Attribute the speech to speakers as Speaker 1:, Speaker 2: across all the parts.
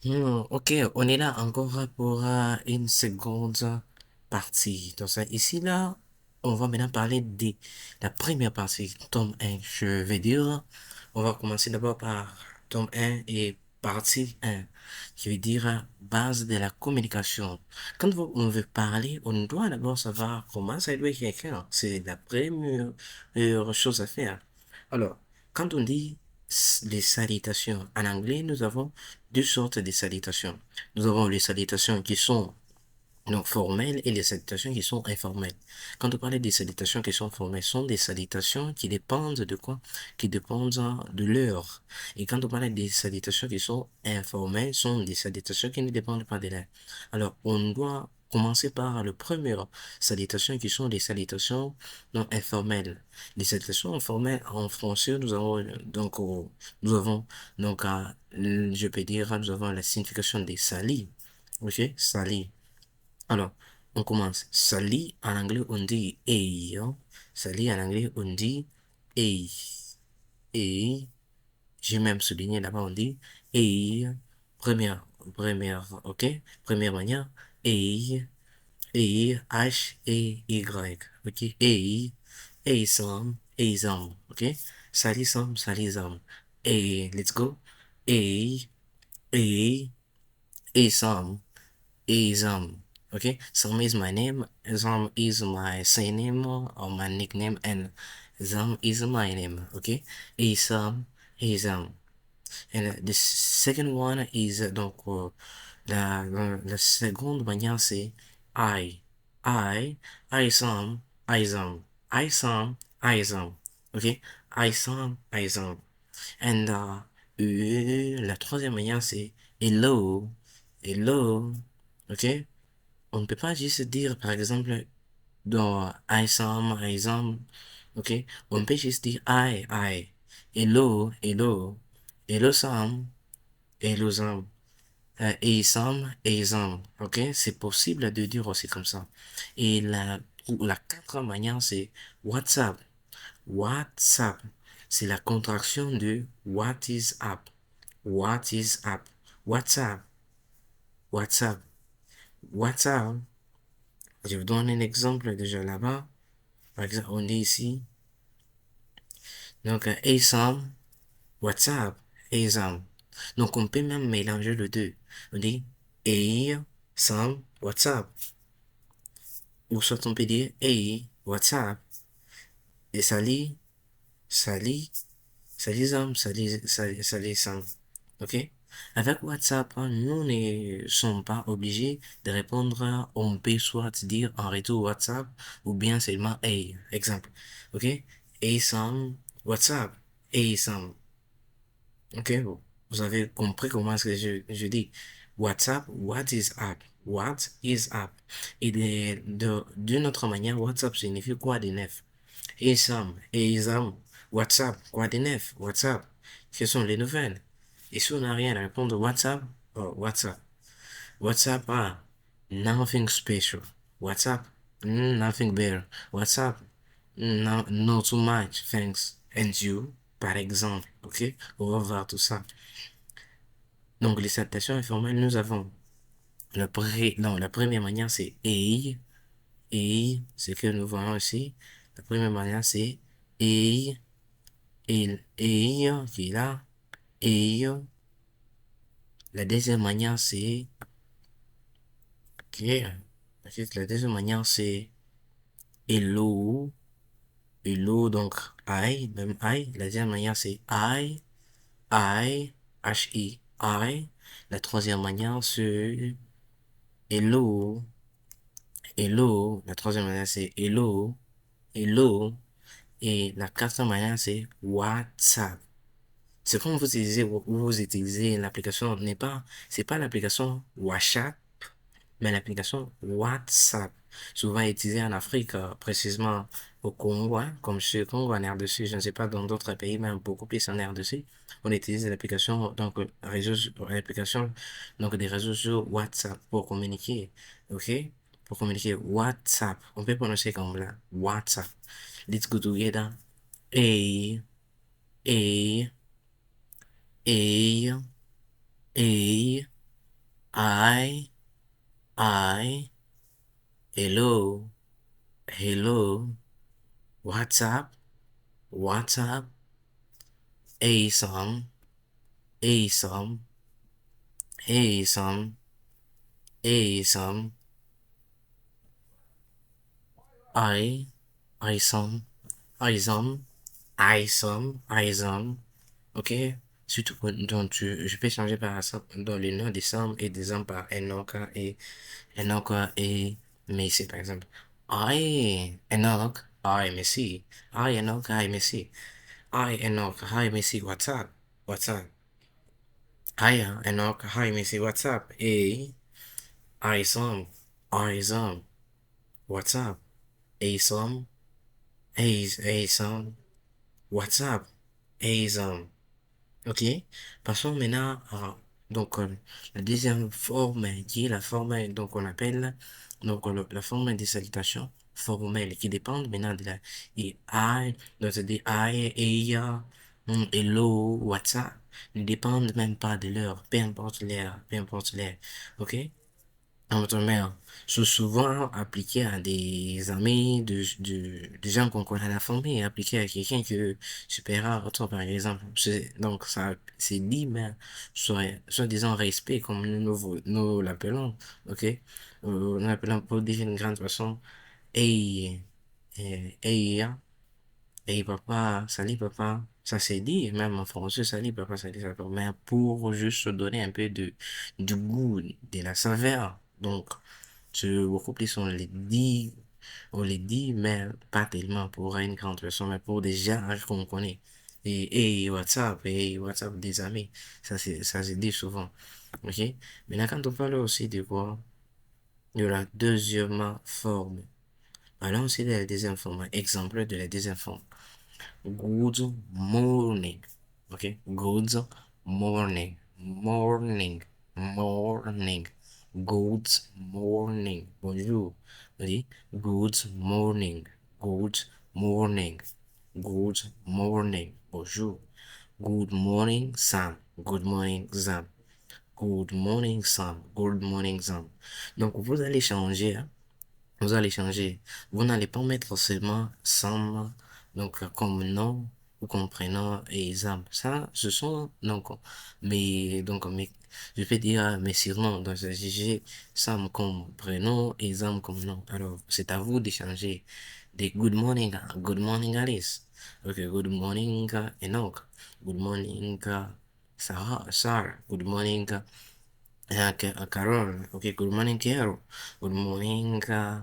Speaker 1: Ok, on est là encore pour une seconde partie. Donc, ici, là, on va maintenant parler de la première partie, tome 1. Je vais dire, on va commencer d'abord par tome 1 et partie 1. Je vais dire base de la communication. Quand on veut parler, on doit d'abord savoir comment saluer quelqu'un. C'est la première chose à faire. Alors, quand on dit les salutations, en anglais, nous avons deux sortes de salutations. Nous avons les salutations qui sont donc formelles et les salutations qui sont informelles. Quand on parle des salutations qui sont formelles, ce sont des salutations qui dépendent de quoi? Qui dépendent de l'heure. Et quand on parle des salutations qui sont informelles, ce sont des salutations qui ne dépendent pas de l'heure. Alors, on doit commencer par le premier salutation qui sont des salutations non informelles. Les salutations informelles en français, nous avons donc je peux dire nous avons la signification des salis. Ok, salis. Alors, on commence. Sali, en anglais, on dit hey. Hein. Sali, en anglais, on dit hey. Hey. J'ai même souligné là-bas, on dit hey. Première, ok? Première manière. Hey. Hey. H-E-Y. Ok? Hey. Hey, Sam. Hey, Sam. Ok? Sali, Sam. Sali, Sam. Hey, let's go. Hey. Hey. Hey, Sam. Ism. Okay, Sam is my name. Zam is my surname or my nickname, and Zam is my name. Okay, Isam, Isam. And the second one is la seconde manière c'est I, I, Isam, Isam, Isam, Isam. Okay, Isam, Isam. And la troisième manière c'est hello, hello. Ok? On ne peut pas juste dire, par exemple, dans I Sam, I Sam, ok? On peut juste dire I. Hello, hello. Hello Sam, hello Sam. Hey Sam, hey Sam, ok? C'est possible de dire aussi comme ça. Et la quatrième manière, c'est WhatsApp. WhatsApp. C'est la contraction de What is up. What is up. WhatsApp. WhatsApp. WhatsApp. Je vous donne un exemple déjà là-bas. Par exemple, on est ici. Donc, hey Sam, what's up? Hey Sam. Donc, on peut même mélanger les deux. On dit hey Sam, what's up? Ou soit on peut dire hey, what's up? Et salut, salut, salut Sam, salut Sam. Ok? Avec WhatsApp, hein, nous ne sommes pas obligés de répondre. On peut soit dire en retour WhatsApp ou bien seulement Hey. Exemple. Ok? Hey Sam, WhatsApp. Hey Sam. Ok? Vous avez compris comment est-ce que je dis. WhatsApp, what is up? What is up? Et d'une autre manière, WhatsApp signifie quoi de neuf? Hey Sam, hey Sam, WhatsApp, quoi de neuf? WhatsApp. Quelles sont les nouvelles? Et si on n'a rien à répondre, WhatsApp, oh, WhatsApp. WhatsApp, nothing special. WhatsApp, nothing better. WhatsApp, no, not too much, thanks. And you, par exemple, ok? On va voir tout ça. Donc, les salutations informelles, nous avons non, la première manière, c'est hey, hey, c'est que nous voyons ici. La première manière, c'est hey, hey, qui est là, hey. La deuxième manière, c'est ok. La deuxième manière, c'est hello. Hello, donc I, même I. La deuxième manière, c'est I, H-I, I. La troisième manière, c'est hello. Hello. La troisième manière, c'est hello. Hello. Et la quatrième manière, c'est WhatsApp. C'est comme vous utilisez l'application, c'est pas l'application WhatsApp, mais l'application WhatsApp, souvent utilisée en Afrique, précisément au Congo, hein, comme chez Congo en RDC, je ne sais pas dans d'autres pays, mais beaucoup plus en RDC, on utilise l'application, l'application, donc des réseaux sociaux WhatsApp pour communiquer, ok? Pour communiquer WhatsApp, on peut prononcer comme là, WhatsApp. Let's go together. Hey, hey, hey, hey. I, I, hello, hello, what's up, what's up, hey son, hey son, hey son, hey son, I, I son, I son, I son, I son, ok? Surtout donc je peux changer par ça dans le nom des sommes et des hommes par Enoch et Messi par exemple. I Enoch, I Messi, I Enoch, I Messi, I Enoch, hi Messi, what's up? What's up? Hi Enoch, hi Messi, what's up? Hey, I Sam, what's up? Hey Sam, hey Sam, what's up? Hey Sam. Ok, passons maintenant à la deuxième forme qui est la forme donc on appelle la forme des salutations formelles qui dépendent maintenant de la et I, donc c'est des I, Eya, hello, WhatsApp, ne dépendent même pas de l'heure, peu importe l'heure, ok? En votre mère sont souvent appliqués à des amis, de gens qu'on connaît à la famille, appliqués à quelqu'un que super rare, toi, par exemple. Donc, ça, c'est dit, mais soit disant respect, comme nous l'appelons, ok? Nous l'appelons pour dire une grande façon, hey, hey, hey papa, salut papa. Ça c'est dit, même en français, salut papa, salut papa. Mais pour juste se donner un peu du goût, de la saveur. Donc, beaucoup plus on les dit, mais pas tellement pour une grande personne, mais pour des gens qu'on connaît. Et WhatsApp des amis. Ça se dit souvent. Ok? Maintenant, quand on parle aussi de quoi? De la deuxième forme. Allons aussi de la deuxième forme. Exemple de la deuxième forme. Good morning. Okay. Good morning. Morning. Morning. Good morning. Bonjour. Oui. Good morning. Good morning. Good morning. Bonjour. Good morning, Sam. Good morning, Sam. Good morning, Sam. Good morning, Sam. Donc, vous allez changer, hein. Vous allez changer. Vous n'allez pas mettre seulement Sam, comme nom ou comme prénom et Zam. Ça, ce sont, je peux dire mes surnoms. Donc, j'ai Sam comme prénom et Zam comme nom. Alors, c'est à vous de changer des good morning Alice. Ok, good morning Enoch. Good morning Sarah. Good morning Carol. Okay, good morning, Carol. Good morning, uh,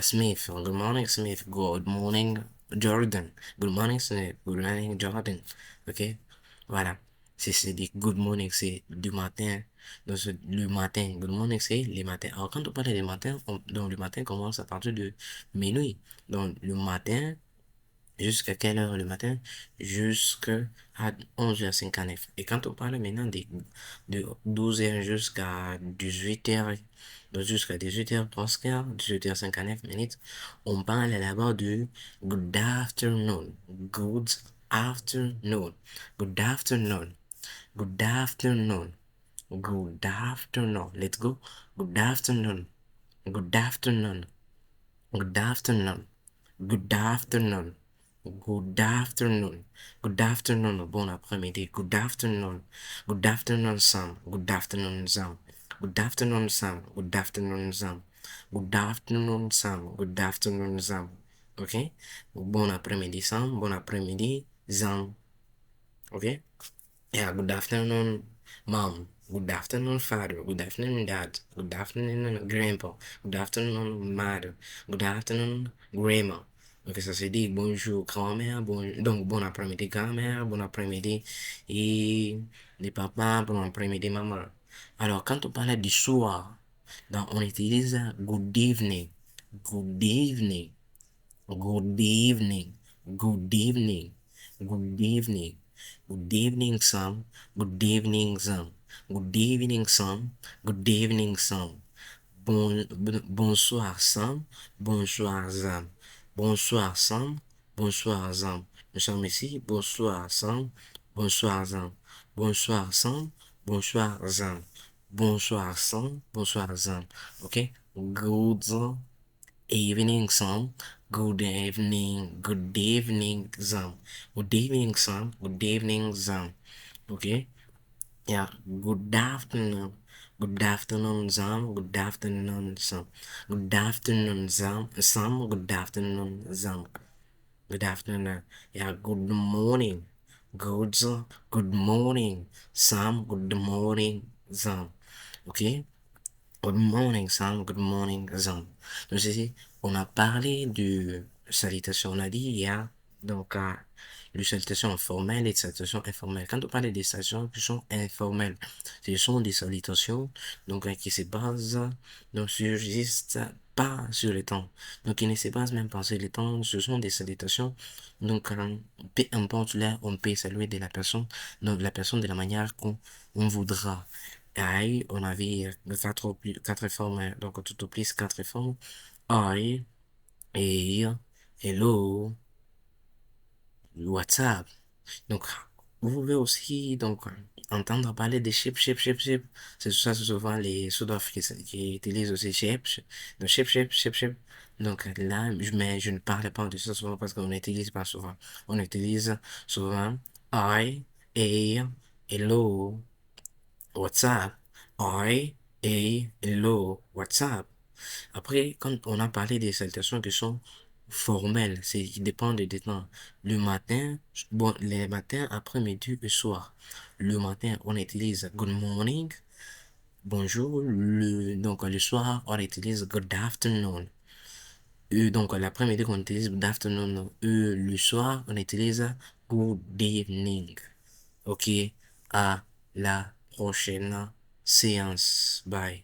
Speaker 1: Smith. Good morning, Smith. Good morning, Jordan. Good morning, Smith. Good morning, Jordan. Ok, voilà. C'est des good morning, c'est du matin. Donc, le matin. Good morning, c'est les matins. Alors, quand on parle des matins, donc le matin commence à partir de minuit. Donc, le matin, jusqu'à quelle heure le matin? Jusqu'à 11h59. Et quand on parle maintenant de 12h jusqu'à 18h, donc jusqu'à 18h, 18h59 minutes, on parle là-bas de good afternoon, good afternoon, good afternoon, good afternoon, good afternoon. Let's go. Good afternoon, good afternoon, good afternoon. Good afternoon. Good afternoon. Good afternoon. Bon après-midi. Good afternoon. Good afternoon, Sam. Good afternoon, Sam. Good afternoon, Sam. Good afternoon, Sam. Good afternoon, Sam. Good afternoon, Sam. Ok? Bon après-midi, Sam. Bon après-midi, Sam. Ok? Yeah, good afternoon, mom. Good afternoon, father. Good afternoon, dad. Good afternoon, grandpa. Good afternoon, mother. Good afternoon, grandma. Donc, ça se dit bonjour, grand-mère. Donc, bon après-midi, grand-mère. Bon après-midi, et les papas. Bon après-midi, maman. Alors, quand on parlait du soir, donc, on utilise good evening. Good evening. Good evening. Good evening. Good evening. Good evening, Sam. Good evening, Sam. Good evening, Sam. Good evening, Sam. Bonsoir, Sam. Bonsoir, Sam. Bonsoir, Sam. Bonsoir, Sam. Nous sommes ici. Bonsoir, Sam. Bonsoir, Sam. Bonsoir, Sam. Bonsoir, Zam. Bonsoir, Sam. Bonsoir, Zam. Okay? Good evening, Sam. Good evening. Good evening, Zam. Good evening, Sam. Good evening, Zam. Okay? Yeah. Good afternoon. Good afternoon, Zam. Good afternoon, Sam. Good afternoon, Zam. Sam. Good afternoon, Zam. Good afternoon. Yeah, good morning. Good, good morning, Sam. Good morning, Sam. Ok? Good morning, Sam. Good morning, Sam. Donc, ici, on a parlé de salutation. On a dit hier, donc, de salutations formelles et de salutations informelles. Quand on parle des salutations qui sont informelles, ce sont des salutations, donc, qui se basent, donc, sur juste pas sur le temps. Donc, qui ne se basent même pas sur le temps. Ce sont des salutations, donc, peu importe là, on peut saluer de la personne, donc, la personne de la manière qu'on on voudra. I, on avait quatre formes, donc tout au plus quatre formes. I, et, hello, WhatsApp. Donc, vous pouvez aussi donc entendre parler des chips, chips, chips, chips. C'est ça, c'est souvent les Sud-Africains qui utilisent aussi chips. Donc, chips, chips, chips, chips. Donc là, mais je ne parle pas de ça souvent parce qu'on n'utilise pas souvent. On utilise souvent I, et, hello, WhatsApp. I, et, hello, WhatsApp. Après, quand on a parlé des salutations qui sont formelles, c'est qui dépendent des temps. Le matin, bon, les matins, après-midi et soir. Le matin, on utilise good morning, bonjour. Donc, le soir, on utilise good afternoon. Donc, l'après-midi, on utilise good afternoon. Le soir, on utilise good evening. Ok, à la prochaine séance. Bye.